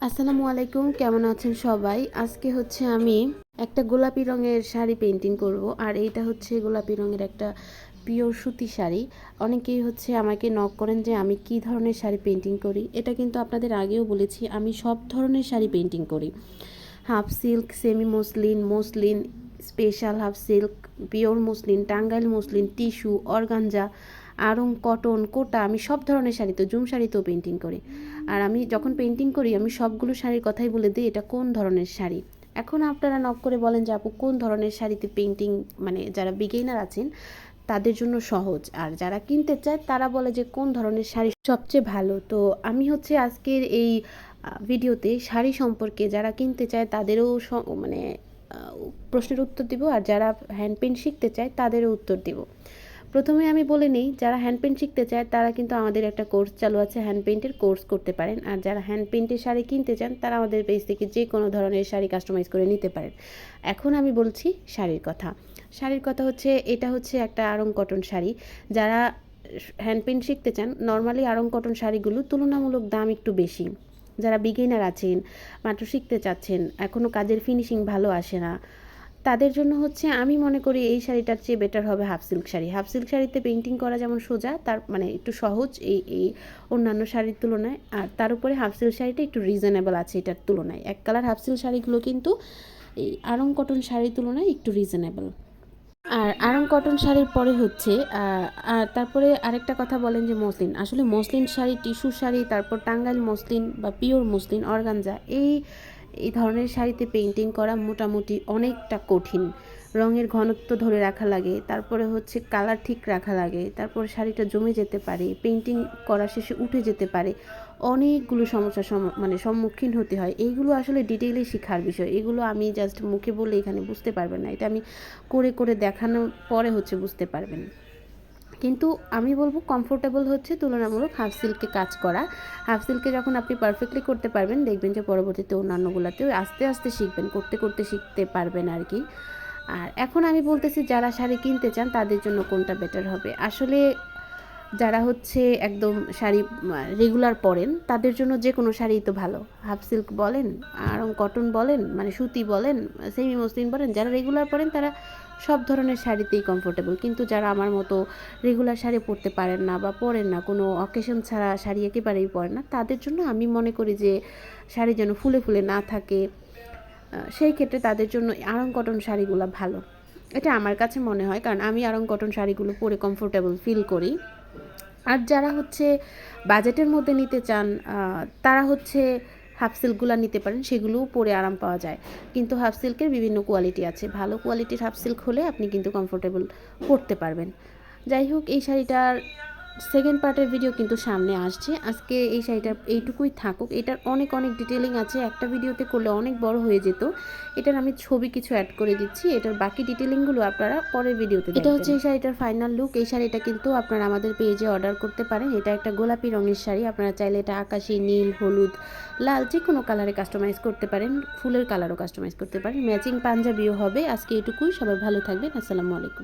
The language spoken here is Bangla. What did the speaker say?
আসসালামু আলাইকুম, কেমন আছেন সবাই? আজকে হচ্ছে আমি একটা গোলাপি রঙের শাড়ি পেইন্টিং করব। আর এইটা হচ্ছে গোলাপি রঙের একটা পিওর সুতি শাড়ি। অনেকেই হচ্ছে আমাকে নক করেন যে আমি কি ধরনের শাড়ি পেইন্টিং করি। এটা কিন্তু আপনাদের আগেও বলেছি, আমি সব ধরনের শাড়ি পেইন্টিং করি। Half silk, semi muslin, muslin, special half silk, pure muslin, Tangail muslin, tissue, organza, আড়ং, কটন, কোটা, আমি সব ধরনের শাড়ি, তো জুম শাড়িতেও পেইন্টিং করি। আর আমি যখন পেইন্টিং করি আমি সবগুলো শাড়ির কথাই বলে দিই এটা কোন ধরনের শাড়ি। এখন আপনারা নক করে বলেন যে আপু কোন ধরনের শাড়িতে পেইন্টিং, মানে যারা বিগিনার আছেন তাদের জন্য সহজ, আর যারা কিনতে চায় তারা বলে যে কোন ধরনের শাড়ি সবচেয়ে ভালো। তো আমি হচ্ছে আজকের এই ভিডিওতে শাড়ি সম্পর্কে যারা কিনতে চায় তাদেরও মানে প্রশ্নের উত্তর দিব, আর যারা হ্যান্ড পেইন্ট শিখতে চায় তাদেরও উত্তর দিব। প্রথমে আমি বলে নিই, যারা হ্যান্ড পেইন্ট শিখতে চায় তারা কিন্তু আমাদের একটা কোর্স চালু আছে, হ্যান্ড পেইন্টের কোর্স করতে পারেন। আর যারা হ্যান্ড পেইন্টের শাড়ি কিনতে চান তারা আমাদের পেজ থেকে যে কোনো ধরনের শাড়ি কাস্টমাইজ করে নিতে পারেন। এখন আমি বলছি শাড়ির কথা। শাড়ির কথা হচ্ছে, এটা হচ্ছে একটা আড়ং কটন শাড়ি। যারা হ্যান্ড পেইন্ট শিখতে চান, নর্মালি আড়ং কটন শাড়িগুলো তুলনামূলক দাম একটু বেশি। যারা বিগিনার আছেন, মাত্র শিখতে চাচ্ছেন, এখনও কাজের ফিনিশিং ভালো আসে না, তাদের জন্য হচ্ছে আমি মনে করি এই শাড়িটার চেয়ে বেটার হবে half silk sari. Half silk শাড়িতে পেইন্টিং করা যেমন সোজা, তার মানে একটু সহজ এই অন্যান্য শাড়ির তুলনায়। আর তার উপরে হাফ সিল্ক শাড়িটা একটু রিজনেবল আছে এটার তুলনায়। এক কালার হাফ সিল্ক শাড়িগুলো কিন্তু এই আড়ং কটন শাড়ির তুলনায় একটু রিজনেবল। আর আড়ং কটন শাড়ির পরে হচ্ছে আর তারপরে আরেকটা কথা বলেন যে মসলিন। আসলে মসলিন শাড়ি, টিস্যু শাড়ি, তারপর টাঙ্গাইল মসলিন বা পিওর মসলিন, অর্গানজা, এই ধরনের শাড়িতে পেইন্টিং করা মোটামুটি অনেকটা কঠিন। রঙের ঘনত্ব ধরে রাখা লাগে, তারপরে হচ্ছে কালার ঠিক রাখা লাগে, তারপর শাড়িটা জমে যেতে পারে, পেইন্টিং করা শেষে উঠে যেতে পারে, অনেকগুলো সমস্যার মানে সম্মুখীন হতে হয়। এইগুলো আসলে ডিটেইলে শেখার বিষয়। এগুলো আমি জাস্ট মুখে বলে এখানে বুঝতে পারবেন না, এটা আমি করে করে দেখানোর পরে হচ্ছে বুঝতে পারবেন। কিন্তু আমি বলবো কমফোর্টেবল হচ্ছে তুলনামূলক হাফ সিল্কে কাজ করা। হাফ সিল্কে যখন আপনি পারফেক্টলি করতে পারবেন, দেখবেন যে পরবর্তীতে অন্যান্যগুলোতেও আস্তে আস্তে শিখবেন, করতে করতে শিখতে পারবেন আর কি। আর এখন আমি বলতেছি যারা শাড়ি কিনতে চান তাদের জন্য কোনটা বেটার হবে। আসলে যারা হচ্ছে একদম শাড়ি রেগুলার পরেন তাদের জন্য যে কোনো শাড়িই তো ভালো। হাফ সিল্ক বলেন, আর কটন বলেন, মানে সুতি বলেন, সেমি মসলিন বলেন, যারা রেগুলার পরেন তারা সব ধরনের শাড়িতেই কমফোর্টেবল। কিন্তু যারা আমার মতো রেগুলার শাড়ি পরতে পারেন না বা পরেন না, কোনো অকেশন ছাড়া শাড়ি একেবারেই পরেন না, তাদের জন্য আমি মনে করি যে শাড়ি যেন ফুলে ফুলে না থাকে, সেই ক্ষেত্রে তাদের জন্য আড়ং কটন শাড়িগুলো ভালো। এটা আমার কাছে মনে হয়, কারণ আমি আড়ং কটন শাড়িগুলো পরে কমফোর্টেবল ফিল করি। আর যারা হচ্ছে বাজেটের মধ্যে নিতে চান তারা হচ্ছে হাফ সিল্কগুলো নিতে পারেন, সেগুলোও পরে আরাম পাওয়া যায়। কিন্তু হাফ সিল্কের বিভিন্ন কোয়ালিটি আছে, ভালো কোয়ালিটির হাফ সিল্ক হলে আপনি কিন্তু কমফোর্টেবল পরতে পারবেন। যাই হোক, এই শাড়িটার সেকেন্ড পার্টের ভিডিও কিন্তু সামনে আসছে। আজকে এই শাড়িটার এইটুকুই থাকুক। এটার অনেক অনেক ডিটেলিং আছে, একটা ভিডিওতে করলে অনেক বড় হয়ে যেত। এটার আমি ছবি কিছু অ্যাড করে দিচ্ছি, এটার বাকি ডিটেলিংগুলো আপনারা পরের ভিডিওতে দেখবেন। এটা হচ্ছে এই শাড়িটার ফাইনাল লুক। এই শাড়িটা কিন্তু আপনারা আমাদের পেজে অর্ডার করতে পারেন। এটা একটা গোলাপি রঙের শাড়ি, আপনারা চাইলে এটা আকাশি, নীল, হলুদ, লাল যে কোনো কালারে কাস্টমাইজ করতে পারেন, ফুলের কালারও কাস্টমাইজ করতে পারেন, ম্যাচিং পাঞ্জাবিও হবে। আজকে এটুকুই, সবাই ভালো থাকবেন। আসসালামু আলাইকুম।